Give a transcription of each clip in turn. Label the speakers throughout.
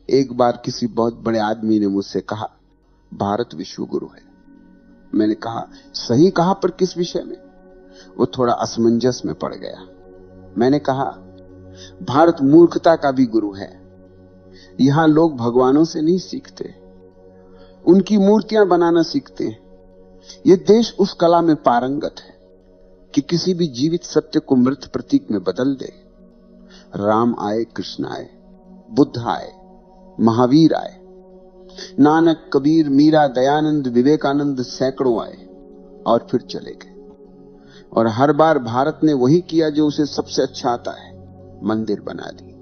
Speaker 1: एक बार किसी बहुत बड़े आदमी ने मुझसे कहा, भारत विश्व गुरु है। मैंने कहा, सही कहा, पर किस विषय में? वो थोड़ा असमंजस में पड़ गया। मैंने कहा, भारत मूर्खता का भी गुरु है। यहां लोग भगवानों से नहीं सीखते, उनकी मूर्तियां बनाना सीखते हैं। यह देश उस कला में पारंगत है कि किसी भी जीवित सत्य को मृत प्रतीक में बदल दे। राम आए, कृष्ण आए, बुद्ध आए, महावीर आए, नानक, कबीर, मीरा, दयानंद, विवेकानंद सैकड़ों आए और फिर चले गए। और हर बार भारत ने वही किया जो उसे सबसे अच्छा आता है, मंदिर बना दी।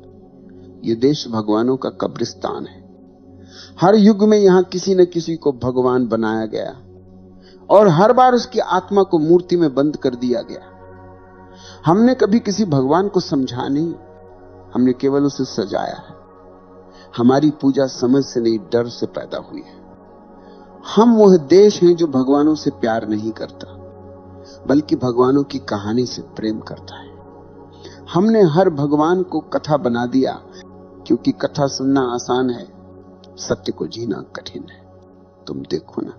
Speaker 1: ये देश भगवानों का कब्रिस्तान है। हर युग में यहां किसी न किसी को भगवान बनाया गया और हर बार उसकी आत्मा को मूर्ति में बंद कर दिया गया। हमने कभी किसी भगवान को समझा नहीं, हमने केवल उसे सजाया है। हमारी पूजा समझ से नहीं, डर से पैदा हुई है। हम वह देश हैं जो भगवानों से प्यार नहीं करता, बल्कि भगवानों की कहानी से प्रेम करता है। हमने हर भगवान को कथा बना दिया, क्योंकि कथा सुनना आसान है, सत्य को जीना कठिन है। तुम देखो ना,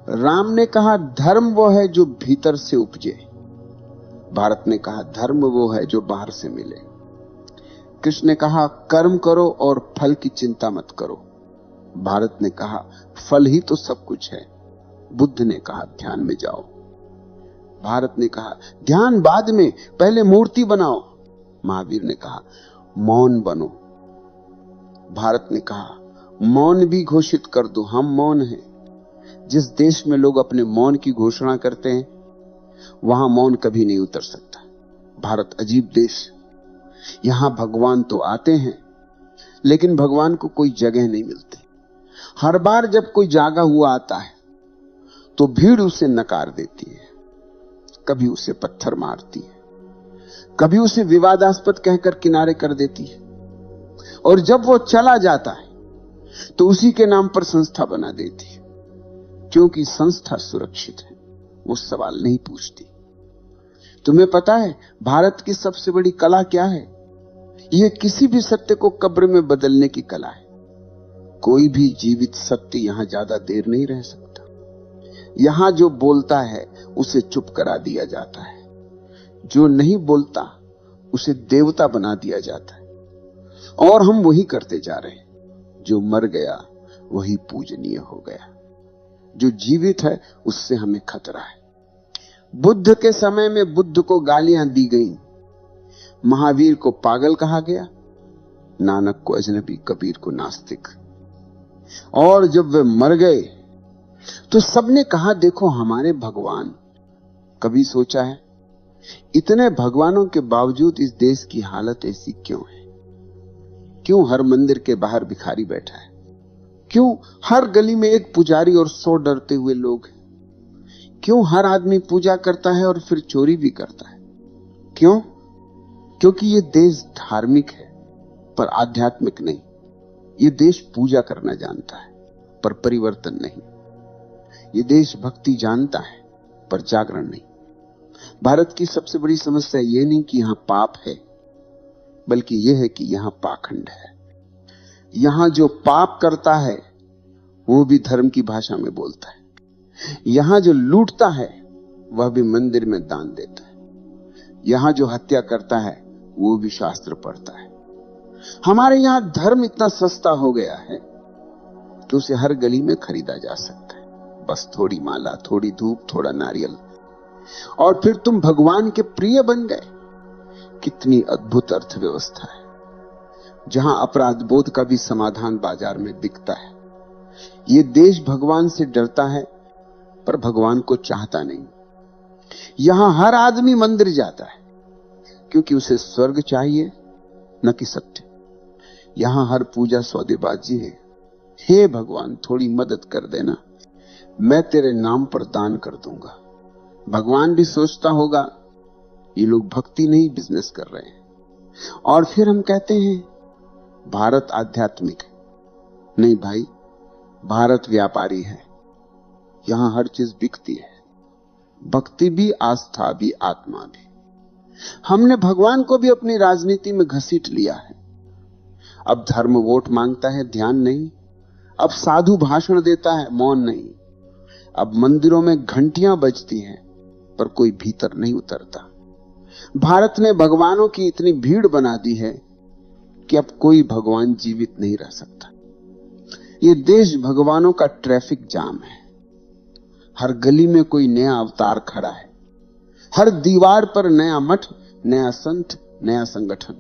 Speaker 1: राम ने कहा धर्म वो है जो भीतर से उपजे, भारत ने कहा धर्म वो है जो बाहर से मिले। कृष्ण ने कहा कर्म करो और फल की चिंता मत करो, भारत ने कहा फल ही तो सब कुछ है। बुद्ध ने कहा ध्यान में जाओ, भारत ने कहा ध्यान बाद में, पहले मूर्ति बनाओ। महावीर ने कहा मौन बनो, भारत ने कहा मौन भी घोषित कर दो, हम मौन हैं। जिस देश में लोग अपने मौन की घोषणा करते हैं, वहां मौन कभी नहीं उतर सकता। भारत अजीब देश, यहां भगवान तो आते हैं, लेकिन भगवान को कोई जगह नहीं मिलती। हर बार जब कोई जागा हुआ आता है, तो भीड़ उसे नकार देती है, कभी उसे पत्थर मारती है, कभी उसे विवादास्पद कहकर किनारे कर देती है, और जब वो चला जाता है तो उसी के नाम पर संस्था बना देती है, क्योंकि संस्था सुरक्षित है, वो सवाल नहीं पूछती। तुम्हें पता है भारत की सबसे बड़ी कला क्या है? यह किसी भी सत्य को कब्र में बदलने की कला है। कोई भी जीवित सत्य यहां ज्यादा देर नहीं रह सकता। यहां जो बोलता है उसे चुप करा दिया जाता है, जो नहीं बोलता उसे देवता बना दिया जाता है। और हम वही करते जा रहे हैं। जो मर गया वही पूजनीय हो गया, जो जीवित है उससे हमें खतरा है। बुद्ध के समय में बुद्ध को गालियां दी गईं, महावीर को पागल कहा गया, नानक को अजनबी, कबीर को नास्तिक। और जब वे मर गए तो सबने कहा देखो हमारे भगवान। कभी सोचा है इतने भगवानों के बावजूद इस देश की हालत ऐसी क्यों है? क्यों हर मंदिर के बाहर भिखारी बैठा है? क्यों हर गली में एक पुजारी और 100 डरते हुए लोग हैं? क्यों हर आदमी पूजा करता है और फिर चोरी भी करता है? क्यों? क्योंकि ये देश धार्मिक है पर आध्यात्मिक नहीं। ये देश पूजा करना जानता है पर परिवर्तन नहीं। ये देश भक्ति जानता है पर जागरण नहीं। भारत की सबसे बड़ी समस्या ये नहीं कि यहां पाप है, बल्कि यह है कि यहां पाखंड है। यहां जो पाप करता है वो भी धर्म की भाषा में बोलता है। यहां जो लूटता है वह भी मंदिर में दान देता है। यहां जो हत्या करता है वो भी शास्त्र पढ़ता है। हमारे यहां धर्म इतना सस्ता हो गया है कि उसे हर गली में खरीदा जा सकता है। बस थोड़ी माला, थोड़ी धूप, थोड़ा नारियल, और फिर तुम भगवान के प्रिय बन गए। कितनी अद्भुत अर्थव्यवस्था है, जहां अपराध बोध का भी समाधान बाजार में बिकता है। ये देश भगवान से डरता है पर भगवान को चाहता नहीं। यहां हर आदमी मंदिर जाता है क्योंकि उसे स्वर्ग चाहिए, न कि सत्य। यहां हर पूजा सौदेबाजी है। हे भगवान थोड़ी मदद कर देना, मैं तेरे नाम पर दान कर दूंगा। भगवान भी सोचता होगा ये लोग भक्ति नहीं बिजनेस कर रहे हैं। और फिर हम कहते हैं भारत आध्यात्मिक है। नहीं भाई, भारत व्यापारी है। यहां हर चीज बिकती है, भक्ति भी, आस्था भी, आत्मा भी। हमने भगवान को भी अपनी राजनीति में घसीट लिया है। अब धर्म वोट मांगता है, ध्यान नहीं। अब साधु भाषण देता है, मौन नहीं। अब मंदिरों में घंटियां बजती हैं पर कोई भीतर नहीं उतरता। भारत ने भगवानों की इतनी भीड़ बना दी है कि अब कोई भगवान जीवित नहीं रह सकता। ये देश भगवानों का ट्रैफिक जाम है। हर गली में कोई नया अवतार खड़ा है, हर दीवार पर नया मठ, नया संत, नया संगठन,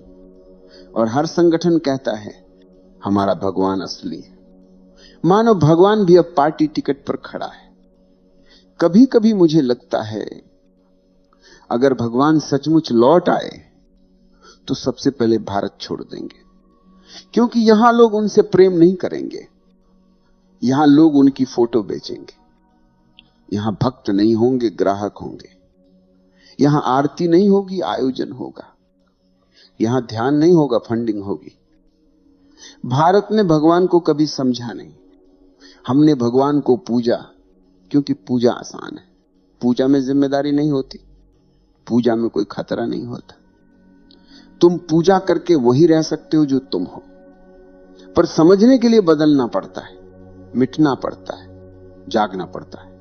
Speaker 1: और हर संगठन कहता है हमारा भगवान असली है। मानो भगवान भी अब पार्टी टिकट पर खड़ा है। कभी कभी मुझे लगता है अगर भगवान सचमुच लौट आए तो सबसे पहले भारत छोड़ देंगे, क्योंकि यहां लोग उनसे प्रेम नहीं करेंगे। यहां लोग उनकी फोटो बेचेंगे। यहां भक्त नहीं होंगे, ग्राहक होंगे। यहां आरती नहीं होगी, आयोजन होगा। यहां ध्यान नहीं होगा, फंडिंग होगी। भारत ने भगवान को कभी समझा नहीं। हमने भगवान को पूजा क्योंकि पूजा आसान है। पूजा में जिम्मेदारी नहीं होती, पूजा में कोई खतरा नहीं होता। तुम पूजा करके वही रह सकते हो जो तुम हो, पर समझने के लिए बदलना पड़ता है, मिटना पड़ता है, जागना पड़ता है।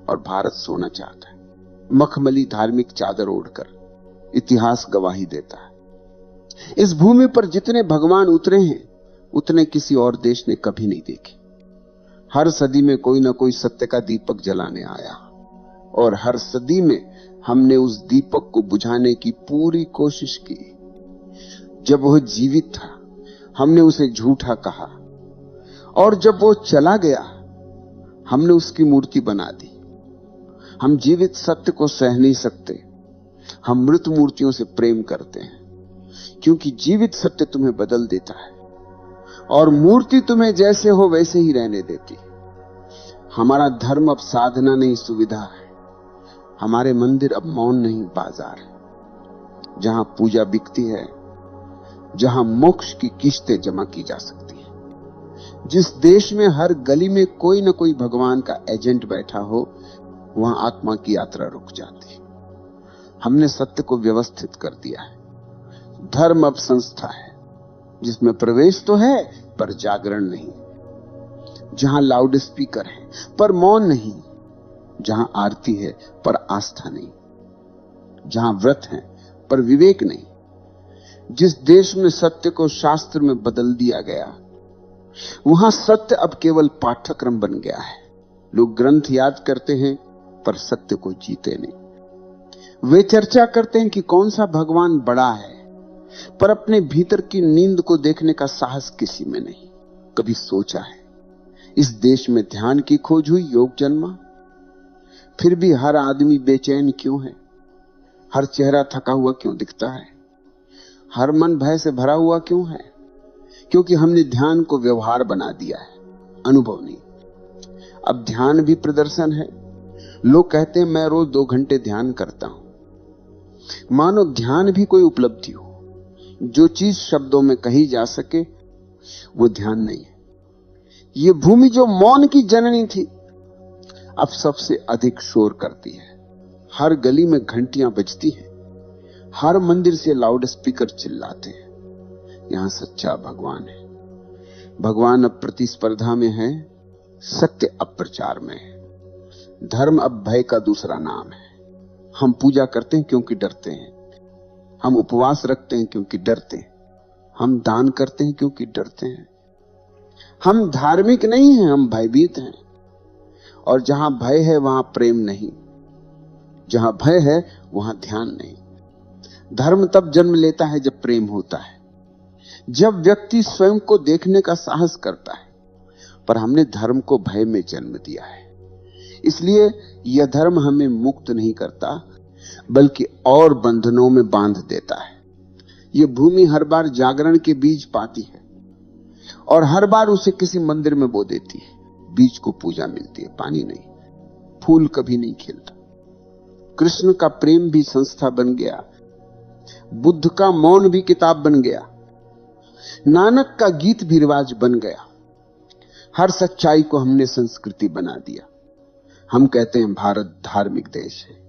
Speaker 1: और भारत सोना चाहता है, मखमली धार्मिक चादर ओढ़कर। इतिहास गवाही देता है, इस भूमि पर जितने भगवान उतरे हैं उतने किसी और देश ने कभी नहीं देखे। हर सदी में कोई ना कोई सत्य का दीपक जलाने आया, और हर सदी में हमने उस दीपक को बुझाने की पूरी कोशिश की। जब वह जीवित था हमने उसे झूठा कहा, और जब वो चला गया हमने उसकी मूर्ति बना दी। हम जीवित सत्य को सह नहीं सकते, हम मृत मूर्तियों से प्रेम करते हैं, क्योंकि जीवित सत्य तुम्हें बदल देता है और मूर्ति तुम्हें जैसे हो वैसे ही रहने देती। हमारा धर्म अब साधना नहीं, सुविधा है। हमारे मंदिर अब मौन नहीं, बाजार है, जहां पूजा बिकती है, जहां मोक्ष की किस्तें जमा की जा सकती है। जिस देश में हर गली में कोई न कोई भगवान का एजेंट बैठा हो, वहां आत्मा की यात्रा रुक जाती है। हमने सत्य को व्यवस्थित कर दिया है। धर्म अब संस्था है जिसमें प्रवेश तो है पर जागरण नहीं, जहां लाउड स्पीकर है पर मौन नहीं, जहां आरती है पर आस्था नहीं, जहां व्रत है पर विवेक नहीं। जिस देश में सत्य को शास्त्र में बदल दिया गया, वहां सत्य अब केवल पाठ्यक्रम बन गया है। लोग ग्रंथ याद करते हैं पर सत्य को जीते नहीं। वे चर्चा करते हैं कि कौन सा भगवान बड़ा है, पर अपने भीतर की नींद को देखने का साहस किसी में नहीं। कभी सोचा है इस देश में ध्यान की खोज हुई, योग जन्मा, फिर भी हर आदमी बेचैन क्यों है? हर चेहरा थका हुआ क्यों दिखता है? हर मन भय से भरा हुआ क्यों है? क्योंकि हमने ध्यान को व्यवहार बना दिया है, अनुभव नहीं। अब ध्यान भी प्रदर्शन है। लोग कहते हैं मैं रोज 2 घंटे ध्यान करता हूं। मानो ध्यान भी कोई उपलब्धि हो। जो चीज शब्दों में कही जा सके वो ध्यान नहीं है। ये भूमि जो मौन की जननी थी अब सबसे अधिक शोर करती है। हर गली में घंटियां बजती हैं, हर मंदिर से लाउड स्पीकर चिल्लाते हैं। यहां सच्चा भगवान है। भगवान अब प्रतिस्पर्धा में है, सत्य अब प्रचार में है। धर्म अब भय का दूसरा नाम है। हम पूजा करते हैं क्योंकि डरते हैं, हम उपवास रखते हैं क्योंकि डरते हैं, हम दान करते हैं क्योंकि डरते हैं। हम धार्मिक नहीं हैं, हम भयभीत हैं। और जहां भय है वहां प्रेम नहीं, जहां भय है वहां ध्यान नहीं। धर्म तब जन्म लेता है जब प्रेम होता है, जब व्यक्ति स्वयं को देखने का साहस करता है। पर हमने धर्म को भय में जन्म दिया है, इसलिए यह धर्म हमें मुक्त नहीं करता बल्कि और बंधनों में बांध देता है। यह भूमि हर बार जागरण के बीज पाती है और हर बार उसे किसी मंदिर में बो देती है। बीज को पूजा मिलती है, पानी नहीं। फूल कभी नहीं खिलता। कृष्ण का प्रेम भी संस्था बन गया, बुद्ध का मौन भी किताब बन गया, नानक का गीत भी रिवाज बन गया। हर सच्चाई को हमने संस्कृति बना दिया। हम कहते हैं भारत धार्मिक देश है,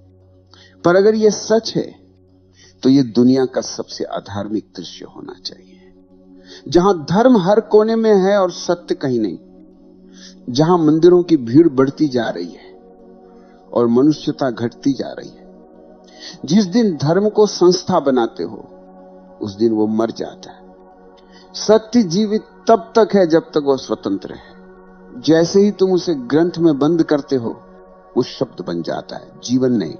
Speaker 1: पर अगर यह सच है तो यह दुनिया का सबसे अधार्मिक दृश्य होना चाहिए। जहां धर्म हर कोने में है और सत्य कहीं नहीं, जहां मंदिरों की भीड़ बढ़ती जा रही है और मनुष्यता घटती जा रही है। जिस दिन धर्म को संस्था बनाते हो उस दिन वो मर जाता है। सत्य जीवित तब तक है जब तक वो स्वतंत्र है। जैसे ही तुम उसे ग्रंथ में बंद करते हो वो शब्द बन जाता है, जीवन नहीं।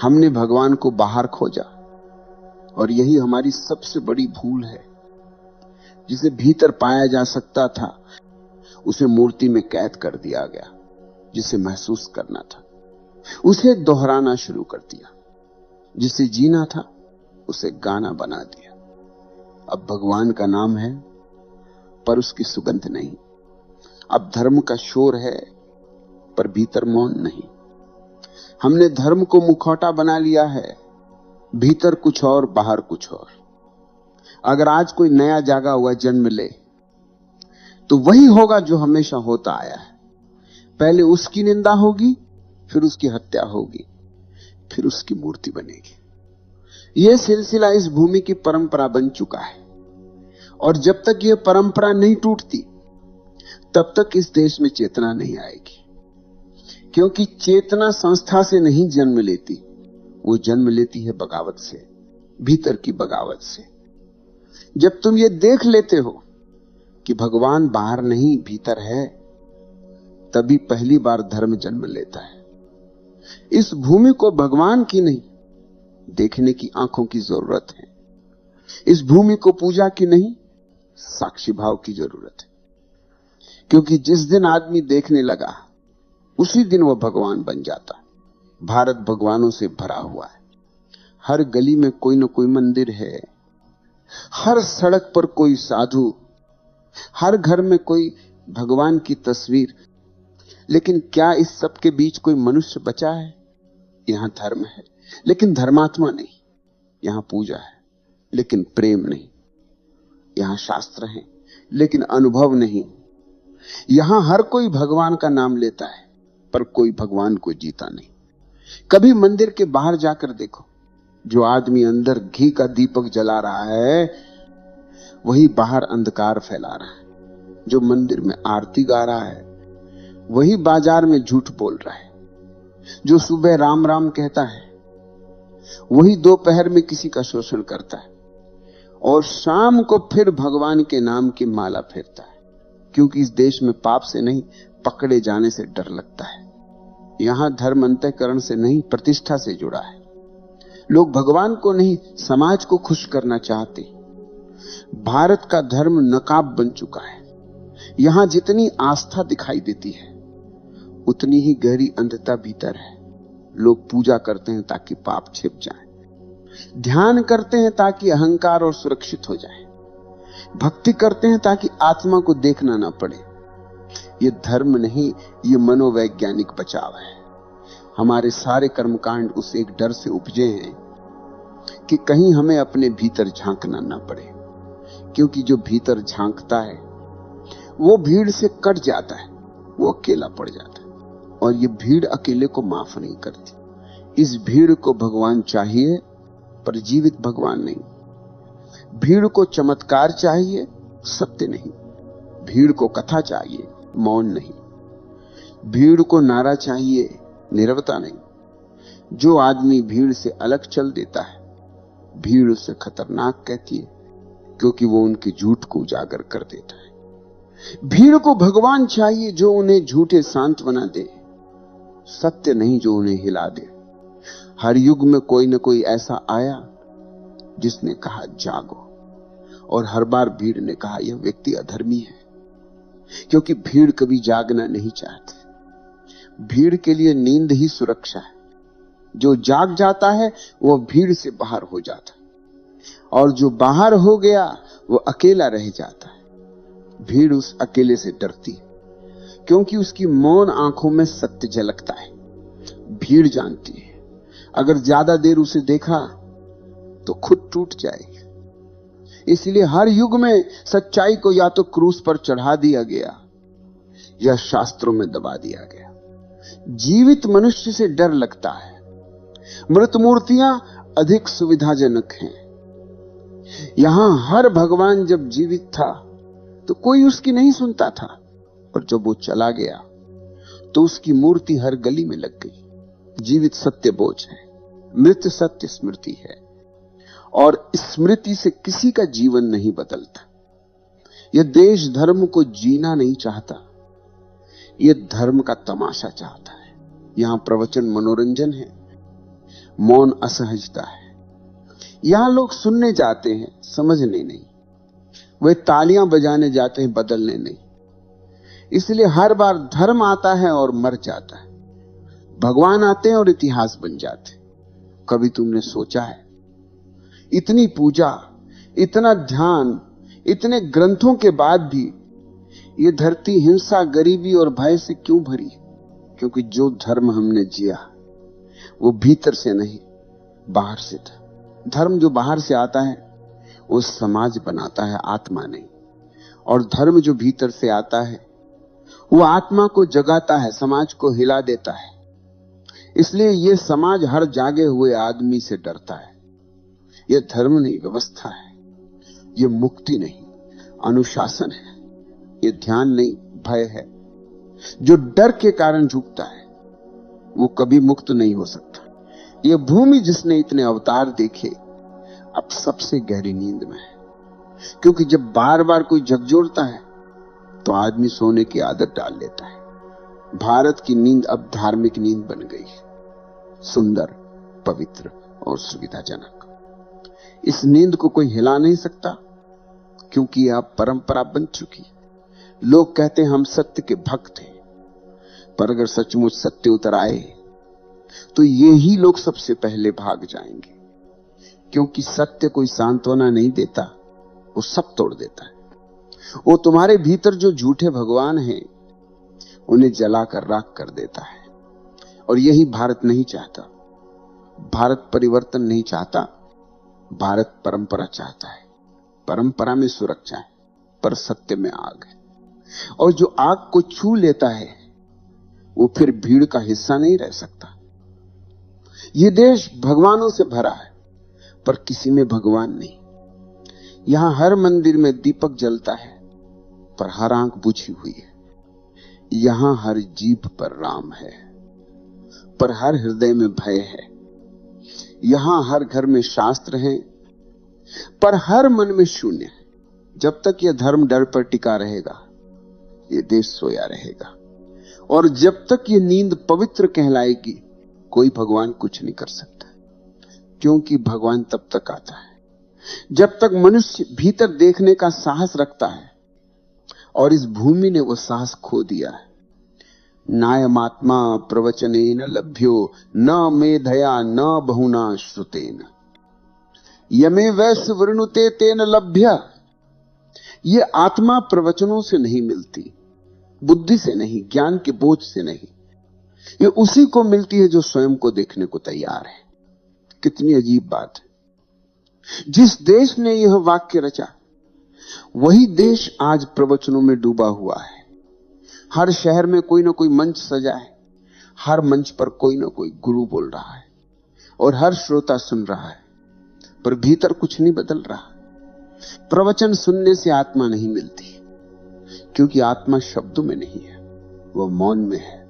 Speaker 1: हमने भगवान को बाहर खोजा और यही हमारी सबसे बड़ी भूल है। जिसे भीतर पाया जा सकता था उसे मूर्ति में कैद कर दिया गया। जिसे महसूस करना था उसे दोहराना शुरू कर दिया। जिसे जीना था उसे गाना बना दिया। अब भगवान का नाम है पर उसकी सुगंध नहीं। अब धर्म का शोर है पर भीतर मौन नहीं। हमने धर्म को मुखौटा बना लिया है, भीतर कुछ और बाहर कुछ और। अगर आज कोई नया जागा हुआ जन्म ले तो वही होगा जो हमेशा होता आया है। पहले उसकी निंदा होगी, फिर उसकी हत्या होगी, फिर उसकी मूर्ति बनेगी। यह सिलसिला इस भूमि की परंपरा बन चुका है और जब तक यह परंपरा नहीं टूटती तब तक इस देश में चेतना नहीं आएगी। क्योंकि चेतना संस्था से नहीं जन्म लेती, वो जन्म लेती है बगावत से, भीतर की बगावत से। जब तुम ये देख लेते हो कि भगवान बाहर नहीं भीतर है, तभी पहली बार धर्म जन्म लेता है। इस भूमि को भगवान की नहीं देखने की आंखों की जरूरत है। इस भूमि को पूजा की नहीं साक्षी भाव की जरूरत है। क्योंकि जिस दिन आदमी देखने लगा उसी दिन वो भगवान बन जाता। भारत भगवानों से भरा हुआ है। हर गली में कोई न कोई मंदिर है, हर सड़क पर कोई साधु, हर घर में कोई भगवान की तस्वीर। लेकिन क्या इस सब के बीच कोई मनुष्य बचा है? यहां धर्म है लेकिन धर्मात्मा नहीं। यहां पूजा है लेकिन प्रेम नहीं। यहां शास्त्र है लेकिन अनुभव नहीं। यहां हर कोई भगवान का नाम लेता है पर कोई भगवान को जीता नहीं। कभी मंदिर के बाहर जाकर देखो, जो आदमी अंदर घी का दीपक जला रहा है वही बाहर अंधकार फैला रहा है। जो मंदिर में आरती गा रहा है वही बाजार में झूठ बोल रहा है। जो सुबह राम राम कहता है वही दोपहर में किसी का शोषण करता है और शाम को फिर भगवान के नाम की माला फेरता है। क्योंकि इस देश में पाप से नहीं पकड़े जाने से डर लगता है। यहां धर्म अंतःकरण से नहीं प्रतिष्ठा से जुड़ा है। लोग भगवान को नहीं समाज को खुश करना चाहते। भारत का धर्म नकाब बन चुका है। यहां जितनी आस्था दिखाई देती है उतनी ही गहरी अंधता भीतर है। लोग पूजा करते हैं ताकि पाप छिप जाए, ध्यान करते हैं ताकि अहंकार और सुरक्षित हो जाए, भक्ति करते हैं ताकि आत्मा को देखना ना पड़े। ये धर्म नहीं, ये मनोवैज्ञानिक बचाव है। हमारे सारे कर्मकांड उस एक डर से उपजे हैं कि कहीं हमें अपने भीतर झांकना ना पड़े। क्योंकि जो भीतर झांकता है वो भीड़ से कट जाता है, वो अकेला पड़ जाता है। और ये भीड़ अकेले को माफ नहीं करती। इस भीड़ को भगवान चाहिए पर जीवित भगवान नहीं। भीड़ को चमत्कार चाहिए, सत्य नहीं। भीड़ को कथा चाहिए, मौन नहीं। भीड़ को नारा चाहिए, नीरवता नहीं। जो आदमी भीड़ से अलग चल देता है भीड़ उसे खतरनाक कहती है, क्योंकि वो उनके झूठ को उजागर कर देता है। भीड़ को भगवान चाहिए जो उन्हें झूठे सांत्वना दे, सत्य नहीं जो उन्हें हिला दे। हर युग में कोई न कोई ऐसा आया जिसने कहा जागो, और हर बार भीड़ ने कहा यह व्यक्ति अधर्मी है। क्योंकि भीड़ कभी जागना नहीं चाहती। भीड़ के लिए नींद ही सुरक्षा है। जो जाग जाता है वो भीड़ से बाहर हो जाता है, और जो बाहर हो गया वो अकेला रह जाता है। भीड़ उस अकेले से डरती है क्योंकि उसकी मौन आंखों में सत्य झलकता है। भीड़ जानती है अगर ज्यादा देर उसे देखा तो खुद टूट जाएगी। इसलिए हर युग में सच्चाई को या तो क्रूस पर चढ़ा दिया गया या शास्त्रों में दबा दिया गया। जीवित मनुष्य से डर लगता है। मृत मूर्तियां अधिक सुविधाजनक हैं। यहां हर भगवान जब जीवित था तो कोई उसकी नहीं सुनता था, और जब वो चला गया तो उसकी मूर्ति हर गली में लग गई। जीवित सत्य बोझ है, मृत सत्य स्मृति है, और स्मृति से किसी का जीवन नहीं बदलता। यह देश धर्म को जीना नहीं चाहता, यह धर्म का तमाशा चाहता है। यहां प्रवचन मनोरंजन है, मौन असहजता है। यहां लोग सुनने जाते हैं, समझने नहीं। वे तालियां बजाने जाते हैं, बदलने नहीं। इसलिए हर बार धर्म आता है और मर जाता है, भगवान आते हैं और इतिहास बन जाते हैं। कभी तुमने सोचा है, इतनी पूजा, इतना ध्यान, इतने ग्रंथों के बाद भी ये धरती हिंसा, गरीबी और भय से क्यों भरी? क्योंकि जो धर्म हमने जिया वो भीतर से नहीं, बाहर से था। धर्म जो बाहर से आता है वो समाज बनाता है, आत्मा नहीं। और धर्म जो भीतर से आता है वो आत्मा को जगाता है, समाज को हिला देता है। इसलिए ये समाज हर जागे हुए आदमी से डरता है। ये धर्म नहीं, व्यवस्था है। ये मुक्ति नहीं, अनुशासन है। ये ध्यान नहीं, भय है। जो डर के कारण झुकता है वो कभी मुक्त नहीं हो सकता। ये भूमि जिसने इतने अवतार देखे अब सबसे गहरी नींद में है, क्योंकि जब बार बार कोई झकझोरता है तो आदमी सोने की आदत डाल लेता है। भारत की नींद अब धार्मिक नींद बन गई है, सुंदर, पवित्र और सुविधाजनक। इस नींद को कोई हिला नहीं सकता, क्योंकि यह परंपरा बन चुकी है। लोग कहते हैं हम सत्य के भक्त हैं, पर अगर सचमुच सत्य उतर आए तो ये ही लोग सबसे पहले भाग जाएंगे, क्योंकि सत्य कोई सांत्वना नहीं देता, वो सब तोड़ देता है। वो तुम्हारे भीतर जो झूठे भगवान हैं उन्हें जलाकर राख कर देता है। और यही भारत नहीं चाहता। भारत परिवर्तन नहीं चाहता, भारत परंपरा चाहता है। परंपरा में सुरक्षा है, पर सत्य में आग है। और जो आग को छू लेता है वो फिर भीड़ का हिस्सा नहीं रह सकता। ये देश भगवानों से भरा है, पर किसी में भगवान नहीं। यहां हर मंदिर में दीपक जलता है, पर हर आंख बुझी हुई है। यहां हर जीभ पर राम है, पर हर हृदय में भय है। यहां हर घर में शास्त्र हैं, पर हर मन में शून्य है। जब तक यह धर्म डर पर टिका रहेगा, ये देश सोया रहेगा। और जब तक ये नींद पवित्र कहलाएगी, कोई भगवान कुछ नहीं कर सकता। क्योंकि भगवान तब तक आता है जब तक मनुष्य भीतर देखने का साहस रखता है, और इस भूमि ने वो साहस खो दिया है। नायमात्मा प्रवचनेन लभ्यो न मेधया न बहुना श्रुतेन यमे वैश्य वृणुते तेन लभ्य। ये आत्मा प्रवचनों से नहीं मिलती, बुद्धि से नहीं, ज्ञान के बोझ से नहीं। ये उसी को मिलती है जो स्वयं को देखने को तैयार है। कितनी अजीब बात है। जिस देश ने यह वाक्य रचा, वही देश आज प्रवचनों में डूबा हुआ है। हर शहर में कोई ना कोई मंच सजा है, हर मंच पर कोई ना कोई गुरु बोल रहा है, और हर श्रोता सुन रहा है, पर भीतर कुछ नहीं बदल रहा। प्रवचन सुनने से आत्मा नहीं मिलती, क्योंकि आत्मा शब्दों में नहीं है, वो मौन में है।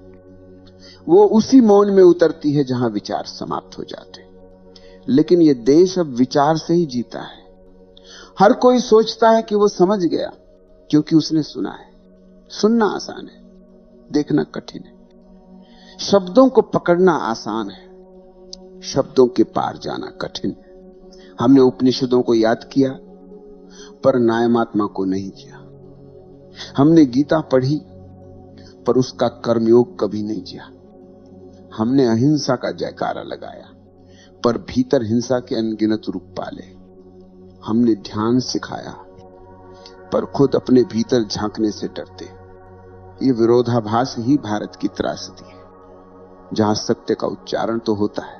Speaker 1: वो उसी मौन में उतरती है जहां विचार समाप्त हो जाते हैं। लेकिन ये देश अब विचार से ही जीता है। हर कोई सोचता है कि वो समझ गया, क्योंकि उसने सुना है। सुनना आसान है, देखना कठिन है। शब्दों को पकड़ना आसान है, शब्दों के पार जाना कठिन है। हमने उपनिषदों को याद किया, पर नायमात्मा को नहीं किया। हमने गीता पढ़ी, पर उसका कर्मयोग कभी नहीं किया। हमने अहिंसा का जयकारा लगाया, पर भीतर हिंसा के अनगिनत रूप पाले। हमने ध्यान सिखाया, पर खुद अपने भीतर झांकने से डरते। ये विरोधाभास ही भारत की त्रासदी है, जहां सत्य का उच्चारण तो होता है,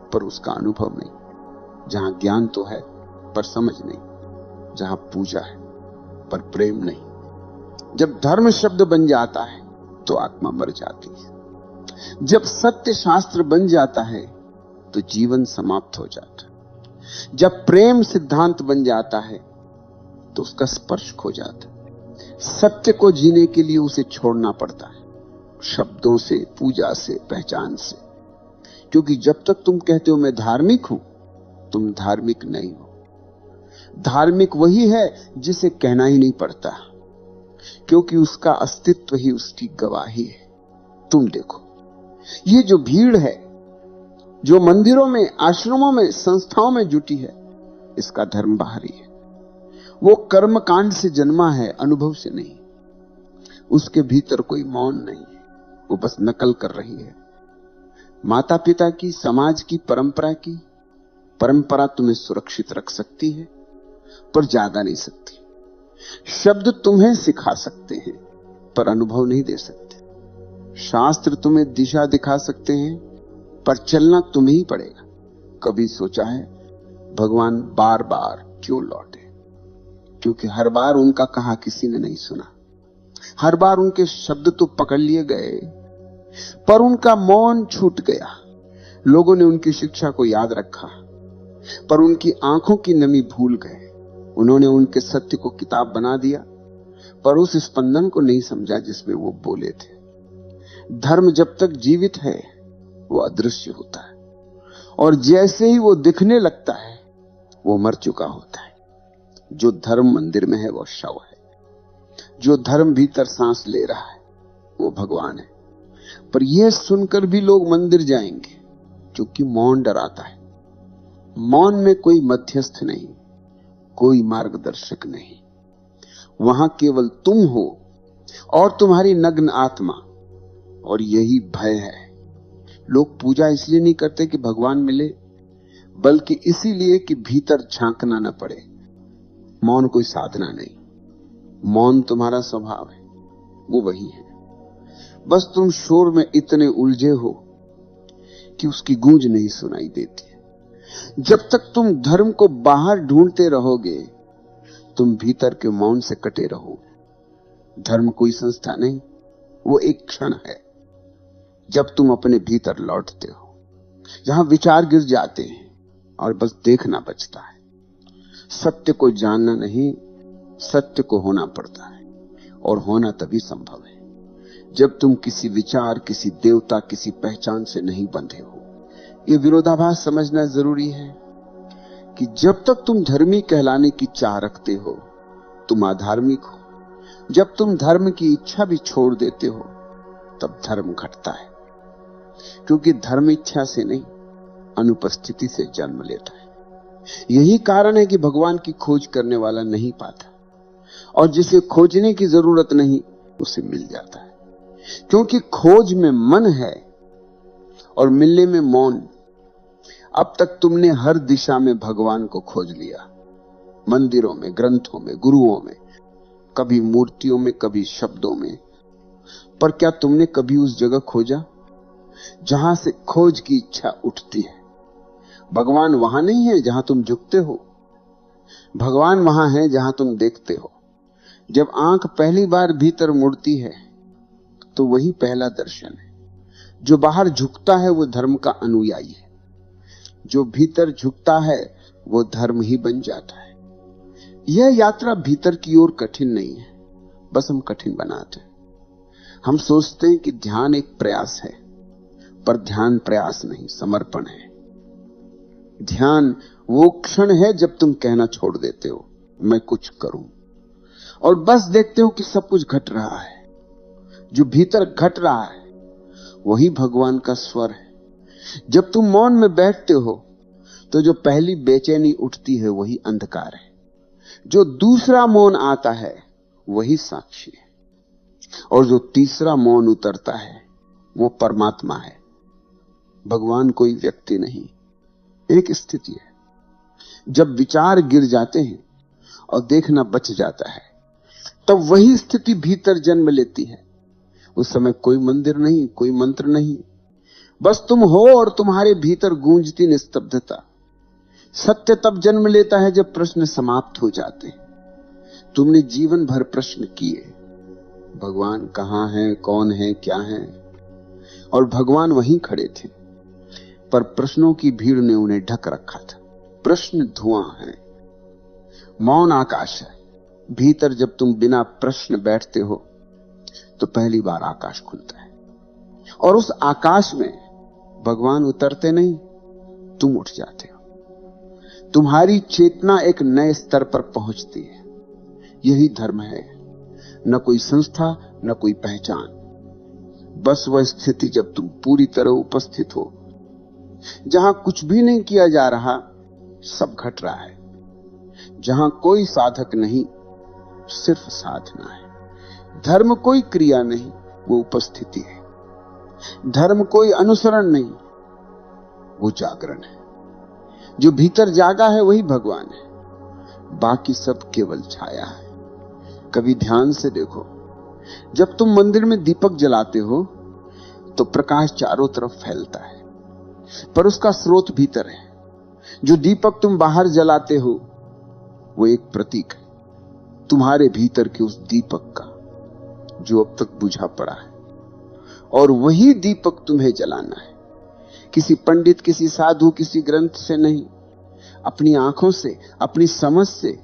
Speaker 1: पर उसका अनुभव नहीं। जहां ज्ञान तो है, पर समझ नहीं। जहां पूजा है, पर प्रेम नहीं। जब धर्म शब्द बन जाता है तो आत्मा मर जाती है। जब सत्य शास्त्र बन जाता है तो जीवन समाप्त हो जाता है। जब प्रेम सिद्धांत बन जाता है तो उसका स्पर्श खो जाता है। सत्य को जीने के लिए उसे छोड़ना पड़ता है, शब्दों से, पूजा से, पहचान से। क्योंकि जब तक तुम कहते हो मैं धार्मिक हूं, तुम धार्मिक नहीं हो। धार्मिक वही है जिसे कहना ही नहीं पड़ता, क्योंकि उसका अस्तित्व ही उसकी गवाही है। तुम देखो, ये जो भीड़ है जो मंदिरों में, आश्रमों में, संस्थाओं में जुटी है, इसका धर्म बाहरी है। वो कर्म कांड से जन्मा है, अनुभव से नहीं। उसके भीतर कोई मौन नहीं है, वो बस नकल कर रही है। माता पिता की, समाज की, परंपरा तुम्हें सुरक्षित रख सकती है पर ज्यादा नहीं सकती। शब्द तुम्हें सिखा सकते हैं पर अनुभव नहीं दे सकते। शास्त्र तुम्हें दिशा दिखा सकते हैं पर चलना तुम्हें ही पड़ेगा। कभी सोचा है भगवान बार बार क्यों लौटे? क्योंकि हर बार उनका कहा किसी ने नहीं सुना। हर बार उनके शब्द तो पकड़ लिए गए पर उनका मौन छूट गया। लोगों ने उनकी शिक्षा को याद रखा पर उनकी आंखों की नमी भूल गए। उन्होंने उनके सत्य को किताब बना दिया पर उस स्पंदन को नहीं समझा जिसमें वो बोले थे। धर्म जब तक जीवित है वो अदृश्य होता है और जैसे ही वो दिखने लगता है वो मर चुका होता है। जो धर्म मंदिर में है वो शव है, जो धर्म भीतर सांस ले रहा है वो भगवान है। पर यह सुनकर भी लोग मंदिर जाएंगे क्योंकि मौन डराता है। मौन में कोई मध्यस्थ नहीं, कोई मार्गदर्शक नहीं, वहां केवल तुम हो और तुम्हारी नग्न आत्मा, और यही भय है। लोग पूजा इसलिए नहीं करते कि भगवान मिले, बल्कि इसीलिए कि भीतर झांकना न पड़े। मौन कोई साधना नहीं, मौन तुम्हारा स्वभाव है, वो वही है। बस तुम शोर में इतने उलझे हो कि उसकी गूंज नहीं सुनाई देती। जब तक तुम धर्म को बाहर ढूंढते रहोगे, तुम भीतर के मौन से कटे रहोगे। धर्म कोई संस्था नहीं, वो एक क्षण है जब तुम अपने भीतर लौटते हो, जहां विचार गिर जाते हैं और बस देखना बचता है। सत्य को जानना नहीं, सत्य को होना पड़ता है, और होना तभी संभव है जब तुम किसी विचार, किसी देवता, किसी पहचान से नहीं बंधे हो। यह विरोधाभास समझना जरूरी है कि जब तक तुम धर्मी कहलाने की चाह रखते हो, तुम अधार्मिक हो। जब तुम धर्म की इच्छा भी छोड़ देते हो, तब धर्म घटता है। क्योंकि धर्म इच्छा से नहीं, अनुपस्थिति से जन्म लेता है। यही कारण है कि भगवान की खोज करने वाला नहीं पाता, और जिसे खोजने की जरूरत नहीं उसे मिल जाता है। क्योंकि खोज में मन है और मिलने में मौन। अब तक तुमने हर दिशा में भगवान को खोज लिया, मंदिरों में, ग्रंथों में, गुरुओं में, कभी मूर्तियों में, कभी शब्दों में। पर क्या तुमने कभी उस जगह खोजा जहां से खोज की इच्छा उठती है? भगवान वहां नहीं है जहां तुम झुकते हो, भगवान वहां है जहां तुम देखते हो। जब आंख पहली बार भीतर मुड़ती है तो वही पहला दर्शन है। जो बाहर झुकता है वो धर्म का अनुयायी है, जो भीतर झुकता है वो धर्म ही बन जाता है। यह यात्रा भीतर की ओर कठिन नहीं है, बस हम कठिन बनाते हैं। हम सोचते हैं कि ध्यान एक प्रयास है, पर ध्यान प्रयास नहीं, समर्पण है। ध्यान वो क्षण है जब तुम कहना छोड़ देते हो मैं कुछ करूं, और बस देखते हो कि सब कुछ घट रहा है। जो भीतर घट रहा है वही भगवान का स्वर है। जब तुम मौन में बैठते हो तो जो पहली बेचैनी उठती है वही अंधकार है। जो दूसरा मौन आता है वही साक्षी है, और जो तीसरा मौन उतरता है वो परमात्मा है। भगवान कोई व्यक्ति नहीं, एक स्थिति है। जब विचार गिर जाते हैं और देखना बच जाता है, तब वही स्थिति भीतर जन्म लेती है। उस समय कोई मंदिर नहीं, कोई मंत्र नहीं, बस तुम हो और तुम्हारे भीतर गूंजती निस्तब्धता। सत्य तब जन्म लेता है जब प्रश्न समाप्त हो जाते हैं। तुमने जीवन भर प्रश्न किए, भगवान कहां है, कौन है, क्या है, और भगवान वहीं खड़े थे, पर प्रश्नों की भीड़ ने उन्हें ढक रखा था। प्रश्न धुआं है, मौन आकाश है। भीतर जब तुम बिना प्रश्न बैठते हो तो पहली बार आकाश खुलता है, और उस आकाश में भगवान उतरते नहीं, तुम उठ जाते हो। तुम्हारी चेतना एक नए स्तर पर पहुंचती है। यही धर्म है, न कोई संस्था, न कोई पहचान, बस वह स्थिति जब तुम पूरी तरह उपस्थित हो, जहां कुछ भी नहीं किया जा रहा, सब घट रहा है, जहां कोई साधक नहीं, सिर्फ साधना है। धर्म कोई क्रिया नहीं, वो उपस्थिति है। धर्म कोई अनुसरण नहीं, वो जागरण है। जो भीतर जागा है वही भगवान है, बाकी सब केवल छाया है। कभी ध्यान से देखो, जब तुम मंदिर में दीपक जलाते हो तो प्रकाश चारों तरफ फैलता है, पर उसका स्रोत भीतर है। जो दीपक तुम बाहर जलाते हो वो एक प्रतीक है तुम्हारे भीतर के उस दीपक का, जो अब तक बुझा पड़ा है, और वही दीपक तुम्हें जलाना है। किसी पंडित, किसी साधु, किसी ग्रंथ से नहीं, अपनी आंखों से, अपनी समझ से।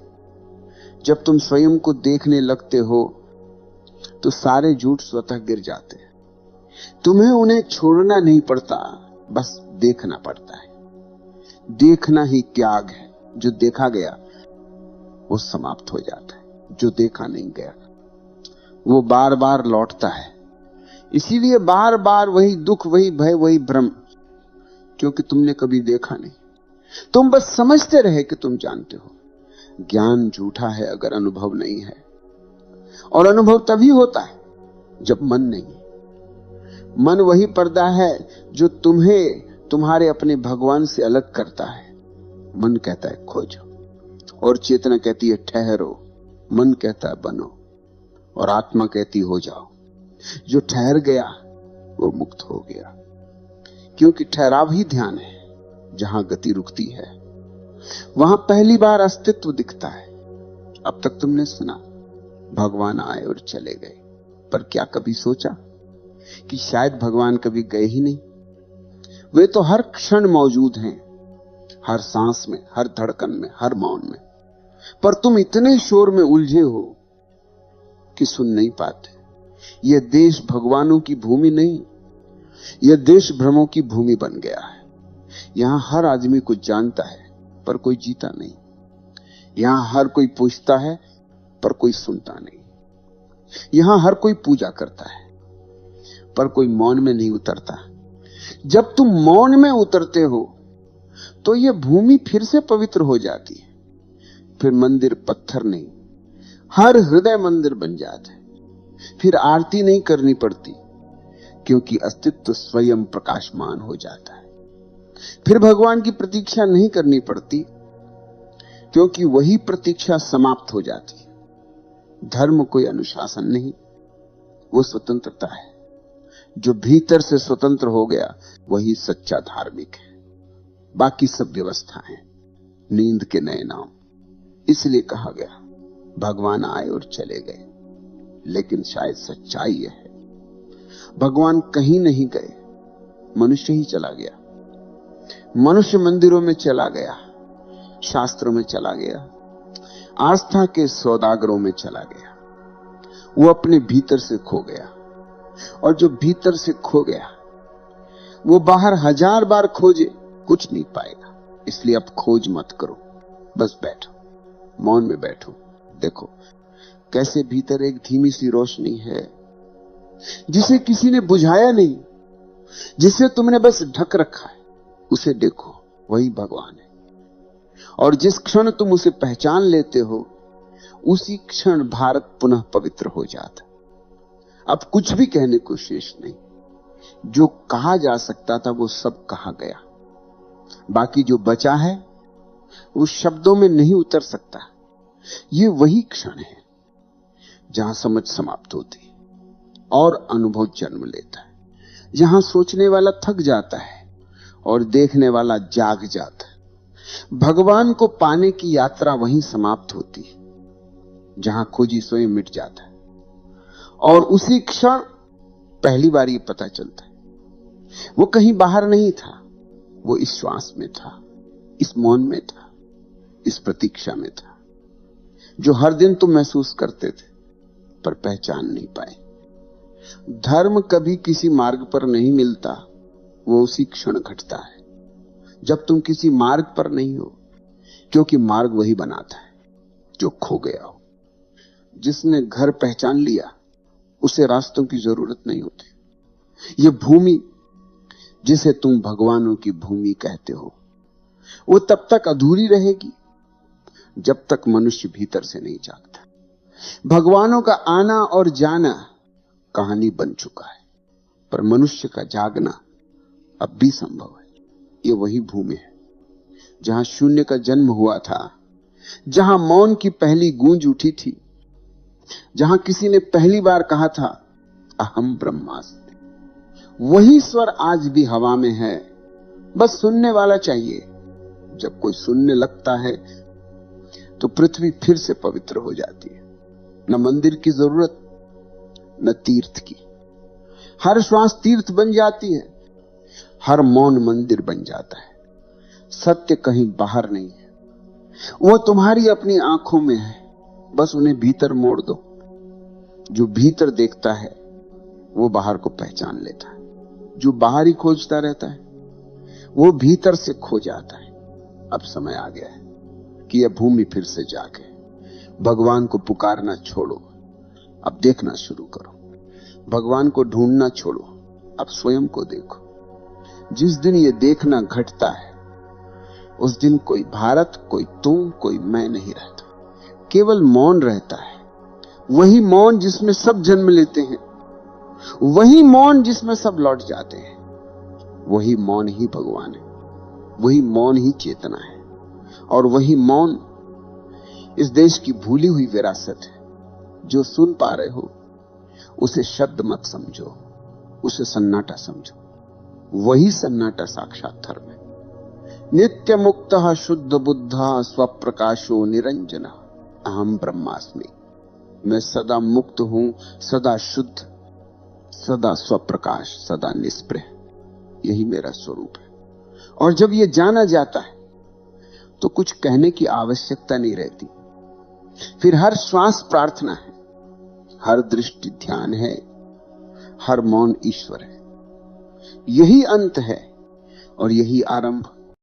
Speaker 1: जब तुम स्वयं को देखने लगते हो तो सारे झूठ स्वतः गिर जाते हैं। तुम्हें उन्हें छोड़ना नहीं पड़ता, बस देखना पड़ता है। देखना ही त्याग है। जो देखा गया वो समाप्त हो जाता है, जो देखा नहीं गया वो बार बार लौटता है। इसीलिए बार बार वही दुख, वही भय, वही भ्रम, क्योंकि तुमने कभी देखा नहीं। तुम बस समझते रहे कि तुम जानते हो। ज्ञान झूठा है अगर अनुभव नहीं है, और अनुभव तभी होता है जब मन नहीं। मन वही पर्दा है जो तुम्हें तुम्हारे अपने भगवान से अलग करता है। मन कहता है खोजो, और चेतना कहती है ठहरो। मन कहता है बनो, और आत्मा कहती हो जाओ। जो ठहर गया वो मुक्त हो गया, क्योंकि ठहराव ही ध्यान है। जहां गति रुकती है वहां पहली बार अस्तित्व दिखता है। अब तक तुमने सुना भगवान आए और चले गए, पर क्या कभी सोचा कि शायद भगवान कभी गए ही नहीं? वे तो हर क्षण मौजूद हैं, हर सांस में, हर धड़कन में, हर मौन में। पर तुम इतने शोर में उलझे हो कि सुन नहीं पाते। यह देश भगवानों की भूमि नहीं, यह देश भ्रमों की भूमि बन गया है। यहां हर आदमी कुछ जानता है पर कोई जीता नहीं। यहां हर कोई पूछता है पर कोई सुनता नहीं। यहां हर कोई पूजा करता है पर कोई मौन में नहीं उतरता। जब तुम मौन में उतरते हो तो यह भूमि फिर से पवित्र हो जाती है। फिर मंदिर पत्थर नहीं, हर हृदय मंदिर बन जाता है। फिर आरती नहीं करनी पड़ती, क्योंकि अस्तित्व स्वयं प्रकाशमान हो जाता है। फिर भगवान की प्रतीक्षा नहीं करनी पड़ती, क्योंकि वही प्रतीक्षा समाप्त हो जाती है। धर्म कोई अनुशासन नहीं, वो स्वतंत्रता है। जो भीतर से स्वतंत्र हो गया वही सच्चा धार्मिक है। बाकी सब व्यवस्था है, नींद के नए नाम। इसलिए कहा गया भगवान आए और चले गए, लेकिन शायद सच्चाई यह है भगवान कहीं नहीं गए, मनुष्य ही चला गया। मनुष्य मंदिरों में चला गया, शास्त्रों में चला गया, आस्था के सौदागरों में चला गया। वो अपने भीतर से खो गया, और जो भीतर से खो गया वो बाहर हजार बार खोजे कुछ नहीं पाएगा। इसलिए अब खोज मत करो, बस बैठो, मौन में बैठो। देखो कैसे भीतर एक धीमी सी रोशनी है जिसे किसी ने बुझाया नहीं, जिसे तुमने बस ढक रखा है। उसे देखो, वही भगवान है। और जिस क्षण तुम उसे पहचान लेते हो उसी क्षण भारत पुनः पवित्र हो जाता। अब कुछ भी कहने को शेष नहीं। जो कहा जा सकता था वो सब कहा गया। बाकी जो बचा है वो शब्दों में नहीं उतर सकता। ये वही क्षण है जहां समझ समाप्त होती है और अनुभव जन्म लेता है, जहां सोचने वाला थक जाता है और देखने वाला जाग जाता है। भगवान को पाने की यात्रा वहीं समाप्त होती है जहां खोजी स्वयं मिट जाता है, और उसी क्षण पहली बार ये पता चलता है वो कहीं बाहर नहीं था, वो इस श्वास में था, इस मौन में था। इस प्रतीक्षा में था, जो हर दिन तुम महसूस करते थे पर पहचान नहीं पाए। धर्म कभी किसी मार्ग पर नहीं मिलता, वो उसी क्षण घटता है जब तुम किसी मार्ग पर नहीं हो, क्योंकि मार्ग वही बनाता है जो खो गया हो। जिसने घर पहचान लिया उसे रास्तों की जरूरत नहीं होती। ये भूमि जिसे तुम भगवानों की भूमि कहते हो, वो तब तक अधूरी रहेगी जब तक मनुष्य भीतर से नहीं जागता। भगवानों का आना और जाना कहानी बन चुका है, पर मनुष्य का जागना अब भी संभव है। ये वही भूमि है जहां शून्य का जन्म हुआ था, जहां मौन की पहली गूंज उठी थी, जहां किसी ने पहली बार कहा था अहम ब्रह्मास्मि। वही स्वर आज भी हवा में है, बस सुनने वाला चाहिए। जब कोई सुनने लगता है तो पृथ्वी फिर से पवित्र हो जाती है। न मंदिर की जरूरत, न तीर्थ की। हर श्वास तीर्थ बन जाती है, हर मौन मंदिर बन जाता है। सत्य कहीं बाहर नहीं है, वो तुम्हारी अपनी आंखों में है, बस उन्हें भीतर मोड़ दो। जो भीतर देखता है वो बाहर को पहचान लेता है। जो बाहर ही खोजता रहता है वो भीतर से खो जाता है। अब समय आ गया है कि यह भूमि फिर से जागे। भगवान को पुकारना छोड़ो, अब देखना शुरू करो। भगवान को ढूंढना छोड़ो, अब स्वयं को देखो। जिस दिन ये देखना घटता है उस दिन कोई भारत, कोई तुम, कोई मैं नहीं रहता। केवल मौन रहता है। वही मौन जिसमें सब जन्म लेते हैं, वही मौन जिसमें सब लौट जाते हैं। वही मौन ही भगवान है, वही मौन ही चेतना है, और वही मौन इस देश की भूली हुई विरासत है। जो सुन पा रहे हो उसे शब्द मत समझो, उसे सन्नाटा समझो। वही सन्नाटा साक्षात धर्म है। नित्य मुक्त शुद्ध बुद्ध स्वप्रकाशो निरंजन अहम ब्रह्मास्मि। मैं सदा मुक्त हूं, सदा शुद्ध, सदा स्वप्रकाश, सदा निष्प्रह। यही मेरा स्वरूप है। और जब यह जाना जाता है तो कुछ कहने की आवश्यकता नहीं रहती। फिर हर श्वास प्रार्थना है, हर दृष्टि ध्यान है, हर मौन ईश्वर है। यही अंत है और यही आरंभ।